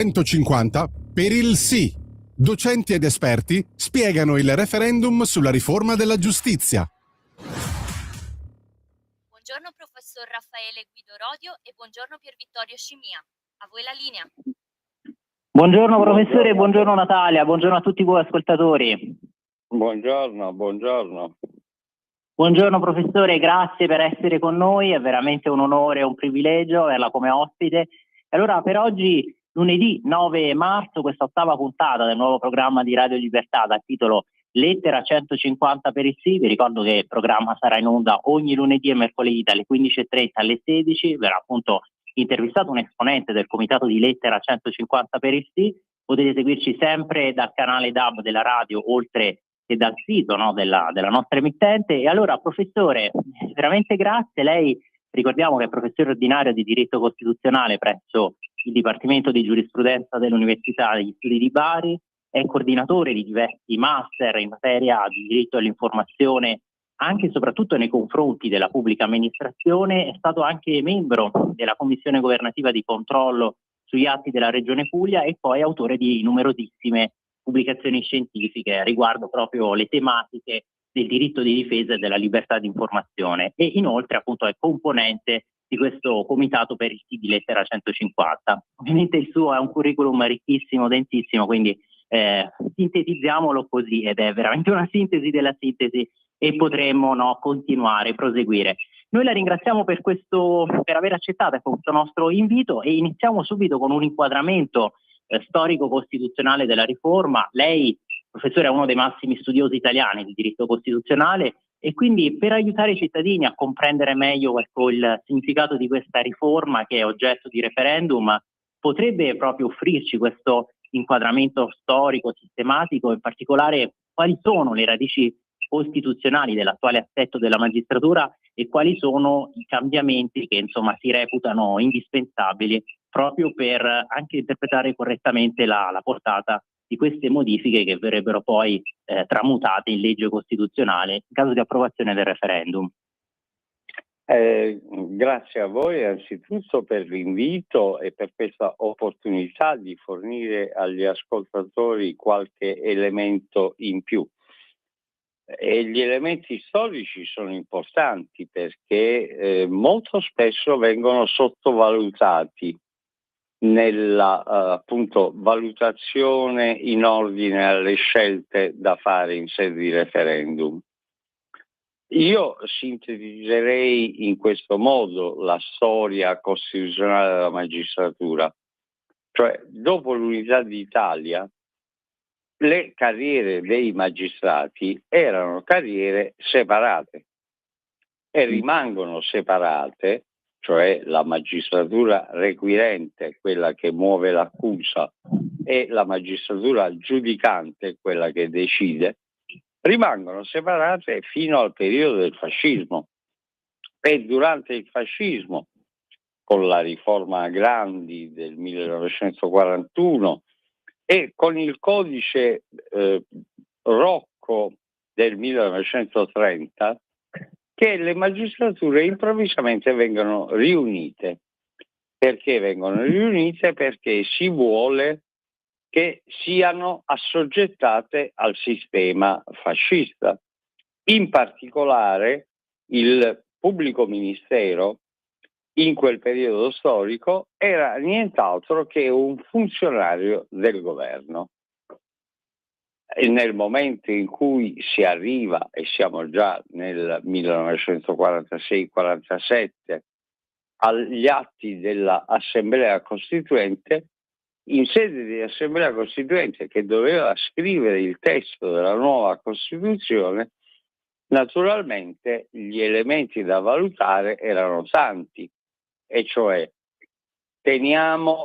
150 per il sì. Docenti ed esperti spiegano il referendum sulla riforma della giustizia. Buongiorno professor Raffaele Guido Rodio e buongiorno Pier Vittorio Scimia. A voi la linea. Buongiorno professore, buongiorno Natalia, buongiorno a tutti voi ascoltatori. Buongiorno, buongiorno. Buongiorno professore, grazie per essere con noi, è veramente un onore e un privilegio averla come ospite. Allora per oggi, lunedì 9 marzo, questa ottava puntata del nuovo programma di Radio Libertà dal titolo Lettera 150 per il sì. Vi ricordo che il programma sarà in onda ogni lunedì e mercoledì dalle 15:30 alle 16, verrà appunto intervistato un esponente del comitato di Lettera 150 per il sì. Potete seguirci sempre dal canale DAB della radio, oltre che dal sito, no, della nostra emittente. E allora professore, veramente grazie. Lei, ricordiamo che è professore ordinario di diritto costituzionale presso il Dipartimento di Giurisprudenza dell'Università degli Studi di Bari, è coordinatore di diversi master in materia di diritto all'informazione anche e soprattutto nei confronti della pubblica amministrazione, è stato anche membro della Commissione governativa di controllo sugli atti della Regione Puglia e poi autore di numerosissime pubblicazioni scientifiche riguardo proprio le tematiche del diritto di difesa e della libertà di informazione, e inoltre appunto è componente di questo comitato per il sì di Lettera 150. Ovviamente il suo è un curriculum ricchissimo, densissimo, quindi sintetizziamolo così, ed è veramente una sintesi della sintesi, e potremmo continuare, proseguire. Noi la ringraziamo per aver accettato questo nostro invito, e iniziamo subito con un inquadramento storico-costituzionale della riforma. Lei, professore, è uno dei massimi studiosi italiani di diritto costituzionale, e quindi per aiutare i cittadini a comprendere meglio il significato di questa riforma che è oggetto di referendum, potrebbe proprio offrirci questo inquadramento storico, sistematico, in particolare quali sono le radici costituzionali dell'attuale assetto della magistratura e quali sono i cambiamenti che insomma si reputano indispensabili proprio per anche interpretare correttamente la portata di queste modifiche che verrebbero poi tramutate in legge costituzionale in caso di approvazione del referendum. Grazie a voi anzitutto per l'invito e per questa opportunità di fornire agli ascoltatori qualche elemento in più. E gli elementi storici sono importanti perché molto spesso vengono sottovalutati nella appunto valutazione in ordine alle scelte da fare in sede di referendum. Io sintetizzerei in questo modo la storia costituzionale della magistratura, cioè dopo l'unità d'Italia le carriere dei magistrati erano carriere separate e rimangono separate, cioè la magistratura requirente, quella che muove l'accusa, e la magistratura giudicante, quella che decide, rimangono separate fino al periodo del fascismo. E durante il fascismo, con la riforma Grandi del 1941 e con il codice Rocco del 1930, che le magistrature improvvisamente vengono riunite. Perché vengono riunite? Perché si vuole che siano assoggettate al sistema fascista. In particolare il pubblico ministero in quel periodo storico era nient'altro che un funzionario del governo. E nel momento in cui si arriva, e siamo già nel 1946-47, agli atti dell'Assemblea Costituente, in sede di Assemblea Costituente che doveva scrivere il testo della nuova Costituzione, naturalmente gli elementi da valutare erano tanti, e cioè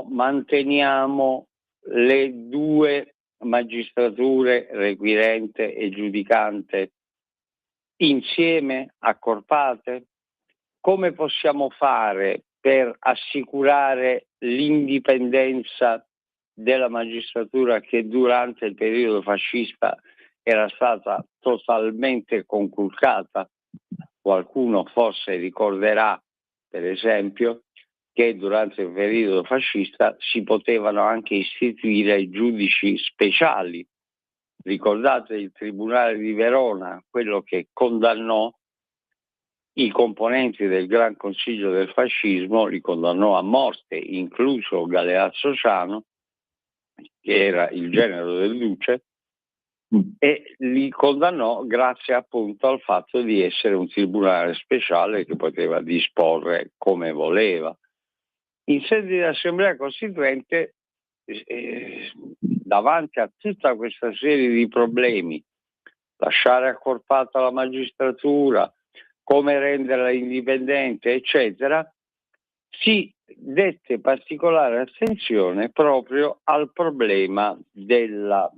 manteniamo le due magistrature requirente e giudicante insieme, accorpate? Come possiamo fare per assicurare l'indipendenza della magistratura che durante il periodo fascista era stata totalmente conculcata? Qualcuno forse ricorderà, per esempio, che durante il periodo fascista si potevano anche istituire giudici speciali. Ricordate il Tribunale di Verona, quello che condannò i componenti del Gran Consiglio del Fascismo, li condannò a morte, incluso Galeazzo Ciano, che era il genero del Duce, e li condannò grazie appunto al fatto di essere un tribunale speciale che poteva disporre come voleva. In sede di assemblea costituente, davanti a tutta questa serie di problemi, lasciare accorpata la magistratura, come renderla indipendente, eccetera, si dette particolare attenzione proprio al problema della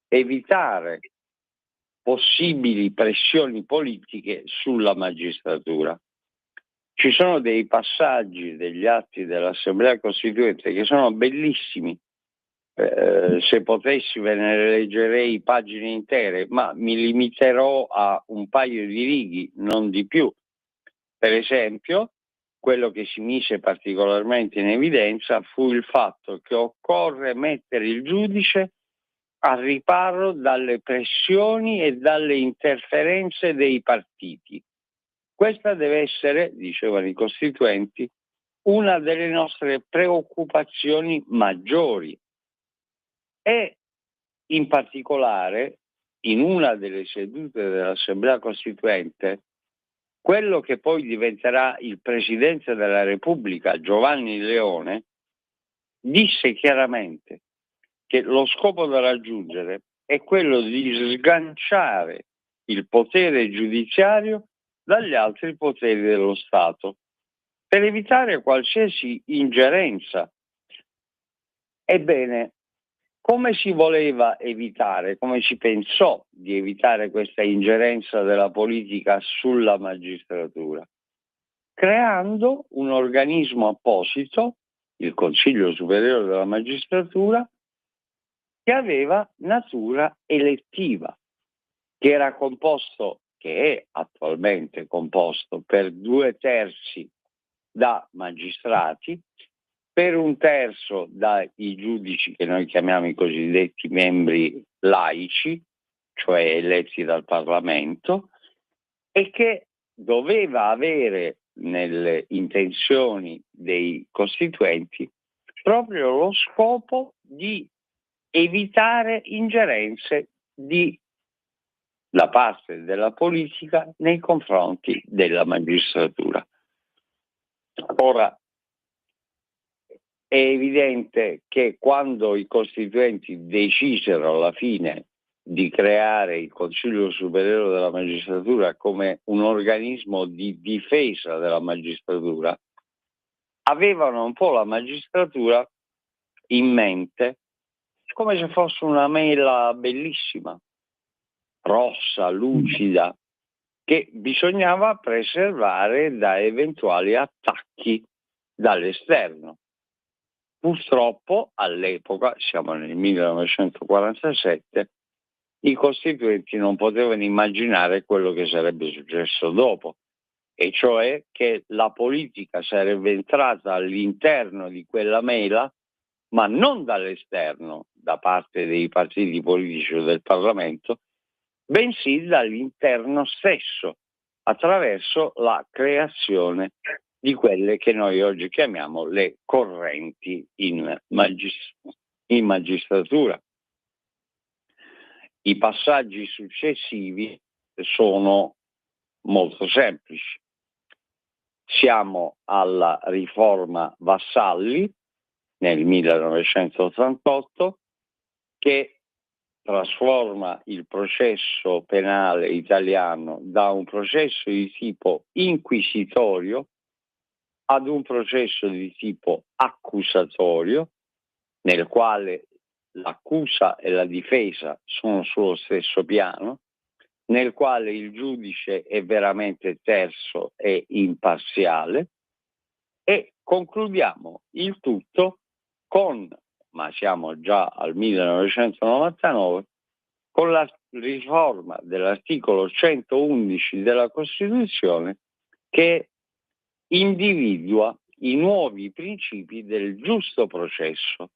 evitare possibili pressioni politiche sulla magistratura. Ci sono dei passaggi degli atti dell'Assemblea Costituente che sono bellissimi. Se potessi ve ne leggerei pagine intere, ma mi limiterò a un paio di righe, non di più. Per esempio, quello che si mise particolarmente in evidenza fu il fatto che occorre mettere il giudice al riparo dalle pressioni e dalle interferenze dei partiti. Questa deve essere, dicevano i costituenti, una delle nostre preoccupazioni maggiori. E in particolare, in una delle sedute dell'Assemblea Costituente, quello che poi diventerà il Presidente della Repubblica, Giovanni Leone, disse chiaramente che lo scopo da raggiungere è quello di sganciare il potere giudiziario dagli altri poteri dello Stato, per evitare qualsiasi ingerenza. Ebbene, come si voleva evitare, come si pensò di evitare questa ingerenza della politica sulla magistratura? Creando un organismo apposito, il Consiglio Superiore della Magistratura, che aveva natura elettiva, che era composto, che è attualmente composto per 2/3 da magistrati, per 1/3 dai giudici che noi chiamiamo i cosiddetti membri laici, cioè eletti dal Parlamento, e che doveva avere nelle intenzioni dei costituenti proprio lo scopo di evitare ingerenze da parte della politica nei confronti della magistratura. Ora, è evidente che quando i costituenti decisero alla fine di creare il Consiglio Superiore della Magistratura come un organismo di difesa della magistratura, avevano un po' la magistratura in mente come se fosse una mela bellissima, rossa, lucida, che bisognava preservare da eventuali attacchi dall'esterno. Purtroppo all'epoca, siamo nel 1947, i costituenti non potevano immaginare quello che sarebbe successo dopo, e cioè che la politica sarebbe entrata all'interno di quella mela, ma non dall'esterno, da parte dei partiti politici o del Parlamento, bensì dall'interno stesso, attraverso la creazione di quelle che noi oggi chiamiamo le correnti in magistratura. I passaggi successivi sono molto semplici. Siamo alla riforma Vassalli nel 1988, che trasforma il processo penale italiano da un processo di tipo inquisitorio ad un processo di tipo accusatorio, nel quale l'accusa e la difesa sono sullo stesso piano, nel quale il giudice è veramente terzo e imparziale, e concludiamo il tutto ma siamo già al 1999, con la riforma dell'articolo 111 della Costituzione, che individua i nuovi principi del giusto processo,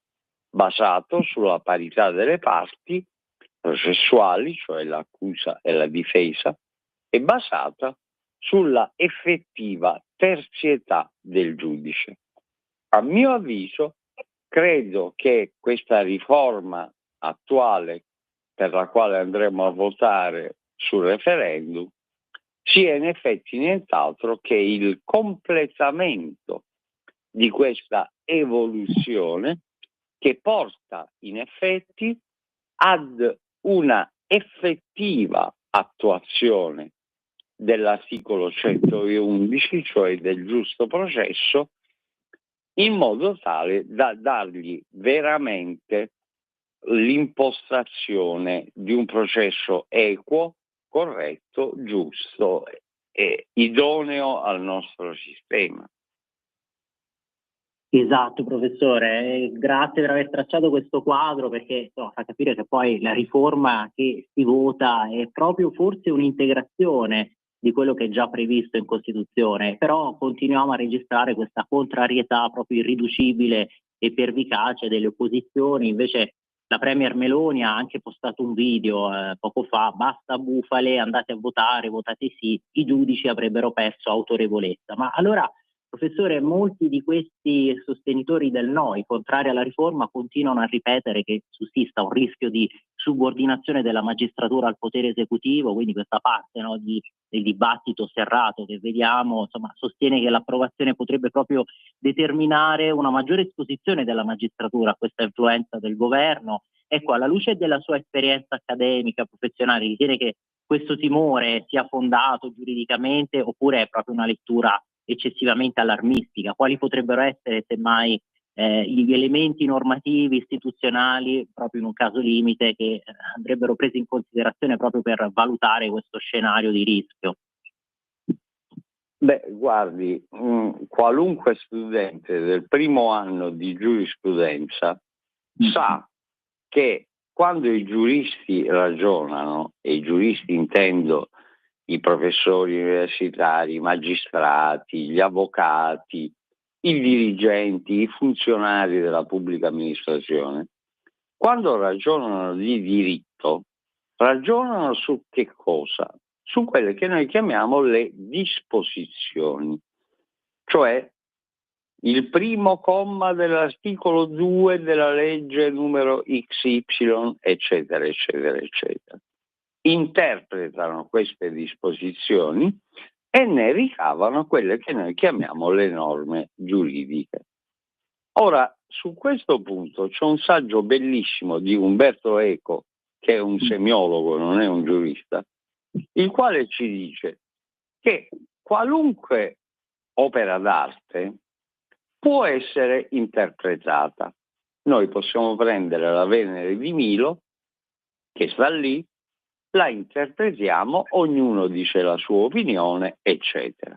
basato sulla parità delle parti processuali, cioè l'accusa e la difesa, e basata sulla effettiva terzietà del giudice. A mio avviso, credo che questa riforma attuale, per la quale andremo a votare sul referendum, sia in effetti nient'altro che il completamento di questa evoluzione che porta in effetti ad una effettiva attuazione dell'articolo 111, cioè del giusto processo, in modo tale da dargli veramente l'impostazione di un processo equo, corretto, giusto e idoneo al nostro sistema. Esatto, professore, grazie per aver tracciato questo quadro, perché fa capire che poi la riforma che si vota è proprio forse un'integrazione di quello che è già previsto in Costituzione, però continuiamo a registrare questa contrarietà proprio irriducibile e pervicace delle opposizioni. Invece la Premier Meloni ha anche postato un video poco fa: basta bufale, andate a votare, votate sì, i giudici avrebbero perso autorevolezza. Ma allora, professore, molti di questi sostenitori del no, i contrari alla riforma, continuano a ripetere che sussista un rischio di subordinazione della magistratura al potere esecutivo, quindi questa parte, no, del dibattito serrato che vediamo, insomma, sostiene che l'approvazione potrebbe proprio determinare una maggiore esposizione della magistratura a questa influenza del governo. Ecco, alla luce della sua esperienza accademica, professionale, ritiene che questo timore sia fondato giuridicamente oppure è proprio una lettura eccessivamente allarmistica? Quali potrebbero essere semmai gli elementi normativi, istituzionali, proprio in un caso limite, che andrebbero presi in considerazione proprio per valutare questo scenario di rischio? Beh, guardi, qualunque studente del primo anno di giurisprudenza sa che quando i giuristi ragionano, e i giuristi intendo i professori universitari, i magistrati, gli avvocati, i dirigenti, i funzionari della pubblica amministrazione, quando ragionano di diritto, ragionano su che cosa? Su quelle che noi chiamiamo le disposizioni, cioè il primo comma dell'articolo 2 della legge numero XY, eccetera, eccetera, eccetera. Interpretano queste disposizioni e ne ricavano quelle che noi chiamiamo le norme giuridiche. Ora, su questo punto c'è un saggio bellissimo di Umberto Eco, che è un semiologo, non è un giurista, il quale ci dice che qualunque opera d'arte può essere interpretata. Noi possiamo prendere la Venere di Milo, che sta lì, la interpretiamo, ognuno dice la sua opinione, eccetera.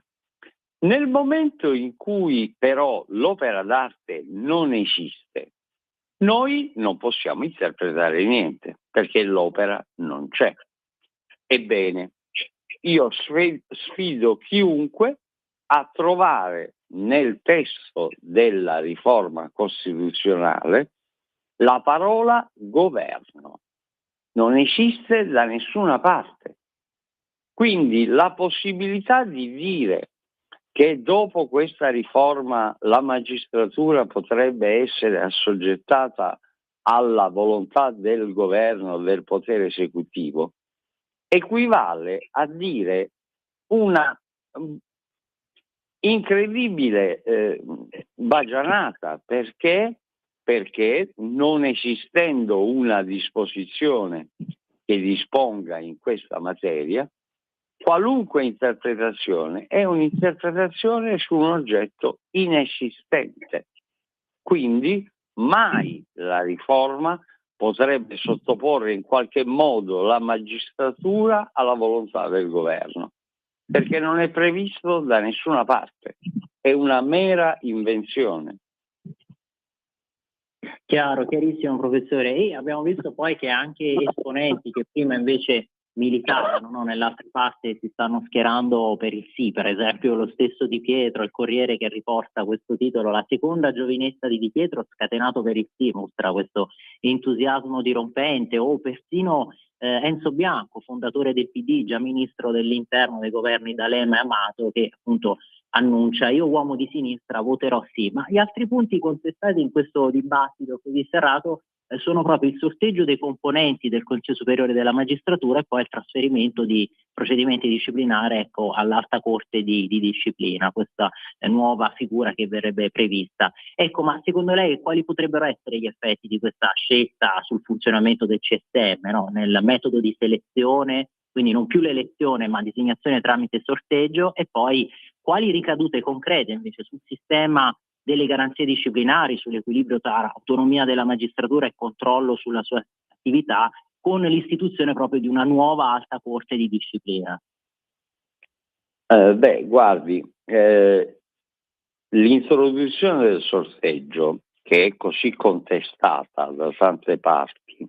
Nel momento in cui però l'opera d'arte non esiste, noi non possiamo interpretare niente, perché l'opera non c'è. Ebbene, io sfido chiunque a trovare nel testo della riforma costituzionale la parola governo. Non esiste da nessuna parte. Quindi la possibilità di dire che dopo questa riforma la magistratura potrebbe essere assoggettata alla volontà del governo, del potere esecutivo, equivale a dire una incredibile bagianata, perché non esistendo una disposizione che disponga in questa materia, qualunque interpretazione è un'interpretazione su un oggetto inesistente. Quindi mai la riforma potrebbe sottoporre in qualche modo la magistratura alla volontà del governo, perché non è previsto da nessuna parte, è una mera invenzione. Chiaro, chiarissimo, professore. E abbiamo visto poi che anche esponenti che prima invece militare, no? Nelle altre parti si stanno schierando per il sì, per esempio lo stesso Di Pietro, il Corriere che riporta questo titolo, la seconda giovinezza di Pietro scatenato per il sì, mostra questo entusiasmo dirompente, o persino Enzo Bianco, fondatore del PD, già ministro dell'interno dei governi D'Alema e Amato, che appunto annuncia: io uomo di sinistra voterò sì. Ma gli altri punti contestati in questo dibattito così serrato sono proprio il sorteggio dei componenti del Consiglio Superiore della Magistratura e poi il trasferimento di procedimenti disciplinari, ecco, all'Alta Corte di Disciplina, questa nuova figura che verrebbe prevista. Ecco, ma secondo lei quali potrebbero essere gli effetti di questa scelta sul funzionamento del CSM, no? Nel metodo di selezione, quindi non più l'elezione ma designazione tramite sorteggio, e poi quali ricadute concrete invece sul sistema delle garanzie disciplinari, sull'equilibrio tra autonomia della magistratura e controllo sulla sua attività, con l'istituzione proprio di una nuova alta corte di disciplina? Guardi, l'introduzione del sorteggio, che è così contestata da tante parti,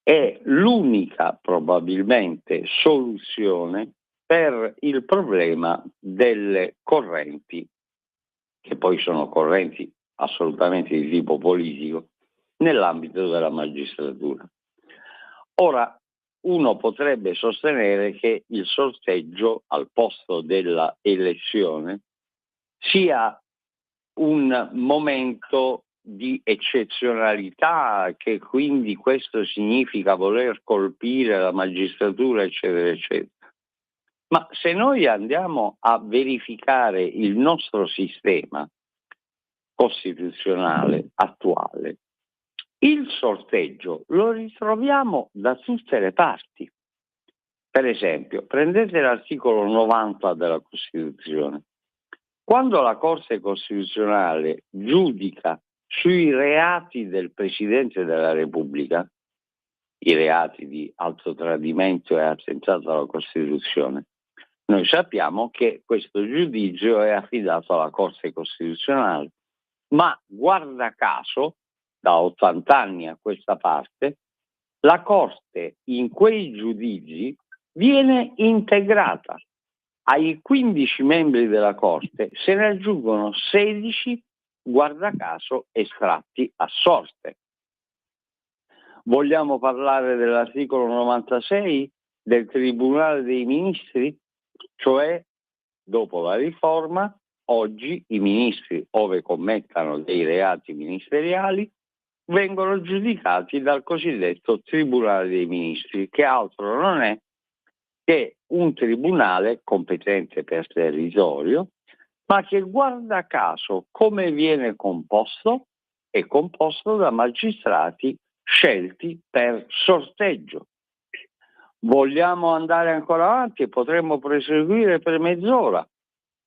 è l'unica probabilmente soluzione per il problema delle correnti, che poi sono correnti assolutamente di tipo politico, nell'ambito della magistratura. Ora, uno potrebbe sostenere che il sorteggio al posto della elezione sia un momento di eccezionalità, che quindi questo significa voler colpire la magistratura, eccetera, eccetera. Ma se noi andiamo a verificare il nostro sistema costituzionale attuale, il sorteggio lo ritroviamo da tutte le parti. Per esempio, prendete l'articolo 90 della Costituzione. Quando la Corte Costituzionale giudica sui reati del Presidente della Repubblica, i reati di alto tradimento e attentato alla Costituzione, noi sappiamo che questo giudizio è affidato alla Corte Costituzionale, ma guarda caso, da 80 anni a questa parte, la Corte in quei giudizi viene integrata. Ai 15 membri della Corte se ne aggiungono 16, guarda caso, estratti a sorte. Vogliamo parlare dell'articolo 96 del Tribunale dei Ministri? Cioè, dopo la riforma, oggi i ministri, ove commettano dei reati ministeriali, vengono giudicati dal cosiddetto Tribunale dei Ministri, che altro non è che un tribunale competente per territorio, ma che, guarda caso, come viene composto? È composto da magistrati scelti per sorteggio. Vogliamo andare ancora avanti e potremmo proseguire per mezz'ora.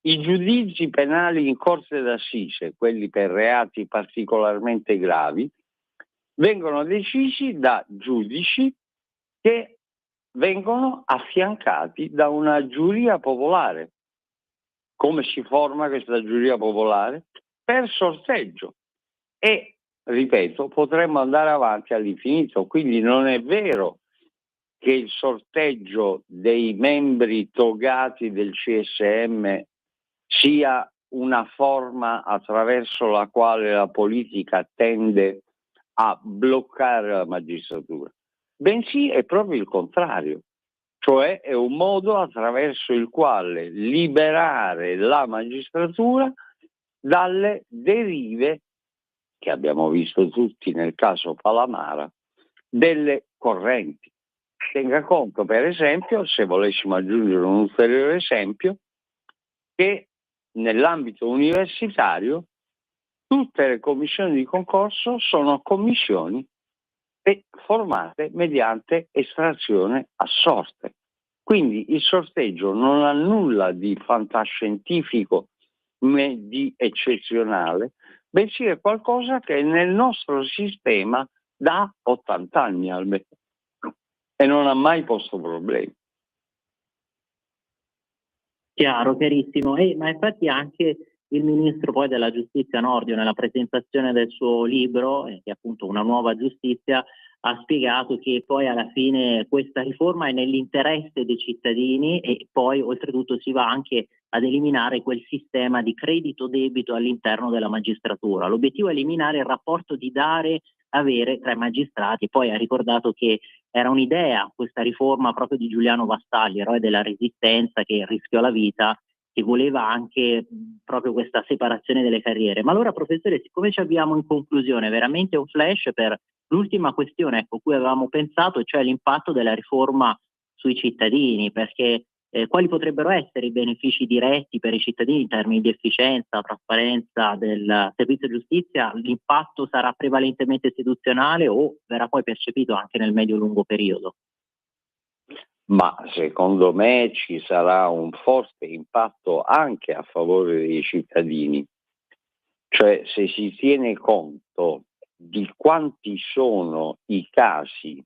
I giudizi penali in corte d'assise, quelli per reati particolarmente gravi, vengono decisi da giudici che vengono affiancati da una giuria popolare. Come si forma questa giuria popolare? Per sorteggio. E, ripeto, potremmo andare avanti all'infinito. Quindi non è vero che il sorteggio dei membri togati del CSM sia una forma attraverso la quale la politica tende a bloccare la magistratura, bensì è proprio il contrario, cioè è un modo attraverso il quale liberare la magistratura dalle derive che abbiamo visto tutti nel caso Palamara delle correnti. Tenga conto, per esempio, se volessimo aggiungere un ulteriore esempio, che nell'ambito universitario tutte le commissioni di concorso sono commissioni formate mediante estrazione a sorte. Quindi il sorteggio non ha nulla di fantascientifico né di eccezionale, bensì è qualcosa che nel nostro sistema da 80 anni almeno e non ha mai posto problemi. Chiaro, chiarissimo. Ma infatti anche il ministro poi della giustizia Nordio, nella presentazione del suo libro, che è appunto Una nuova giustizia, ha spiegato che poi alla fine questa riforma è nell'interesse dei cittadini e poi oltretutto si va anche ad eliminare quel sistema di credito-debito all'interno della magistratura. L'obiettivo è eliminare il rapporto di dare-avere tra i magistrati. Poi ha ricordato che era un'idea questa riforma proprio di Giuliano Vassalli, eroe della Resistenza che rischiò la vita, che voleva anche proprio questa separazione delle carriere. Ma allora, professore, siccome ci abbiamo in conclusione veramente un flash per l'ultima questione, ecco, cui avevamo pensato, cioè l'impatto della riforma sui cittadini, perché quali potrebbero essere i benefici diretti per i cittadini in termini di efficienza, trasparenza del servizio giustizia? L'impatto sarà prevalentemente istituzionale o verrà poi percepito anche nel medio-lungo periodo? Ma secondo me ci sarà un forte impatto anche a favore dei cittadini, cioè se si tiene conto di quanti sono i casi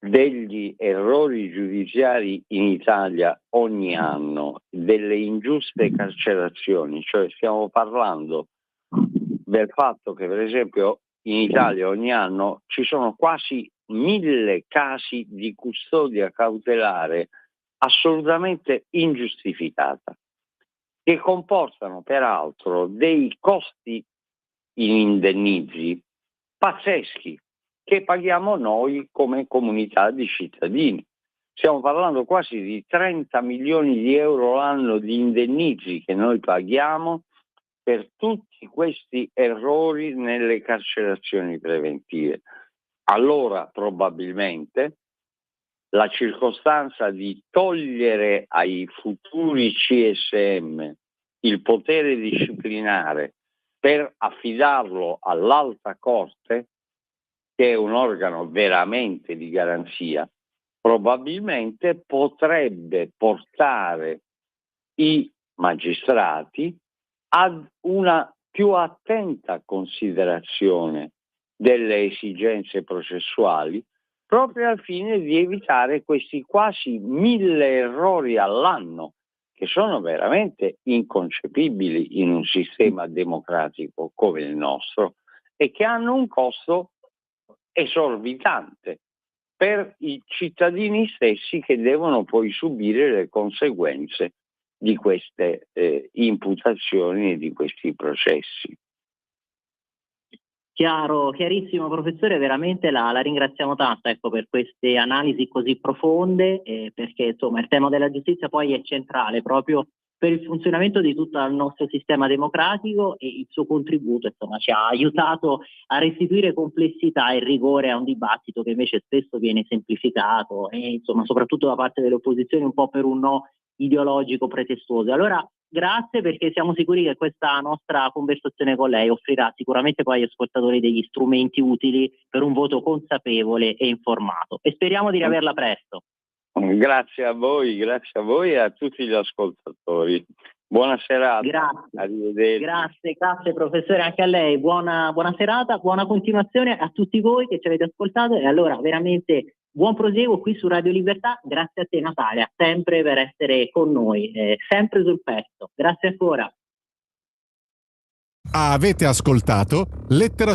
degli errori giudiziari in Italia ogni anno, delle ingiuste carcerazioni, cioè stiamo parlando del fatto che per esempio in Italia ogni anno ci sono quasi 1000 casi di custodia cautelare assolutamente ingiustificata, che comportano peraltro dei costi in indennizzi pazzeschi che paghiamo noi come comunità di cittadini. Stiamo parlando quasi di 30 milioni di euro l'anno di indennizzi che noi paghiamo per tutti questi errori nelle carcerazioni preventive. Allora probabilmente la circostanza di togliere ai futuri CSM il potere disciplinare per affidarlo all'Alta Corte, che è un organo veramente di garanzia, probabilmente potrebbe portare i magistrati ad una più attenta considerazione delle esigenze processuali, proprio al fine di evitare questi quasi 1000 errori all'anno, che sono veramente inconcepibili in un sistema democratico come il nostro e che hanno un costo esorbitante per i cittadini stessi, che devono poi subire le conseguenze di queste imputazioni e di questi processi. Chiaro, chiarissimo professore, veramente la ringraziamo tanto, ecco, per queste analisi così profonde, perché insomma il tema della giustizia poi è centrale proprio per il funzionamento di tutto il nostro sistema democratico, e il suo contributo insomma ci ha aiutato a restituire complessità e rigore a un dibattito che invece spesso viene semplificato e insomma soprattutto da parte delle opposizioni un po' per un no ideologico pretestuoso. Allora grazie, perché siamo sicuri che questa nostra conversazione con lei offrirà sicuramente poi agli ascoltatori degli strumenti utili per un voto consapevole e informato, e speriamo di riaverla presto. Grazie a voi e a tutti gli ascoltatori. Buona serata. Grazie. Arrivederci. Grazie professore, anche a lei. Buona serata, buona continuazione a tutti voi che ci avete ascoltato, e allora veramente buon proseguo qui su Radio Libertà. Grazie a te Natalia, sempre per essere con noi, sempre sul pezzo. Grazie ancora. Avete ascoltato Lettera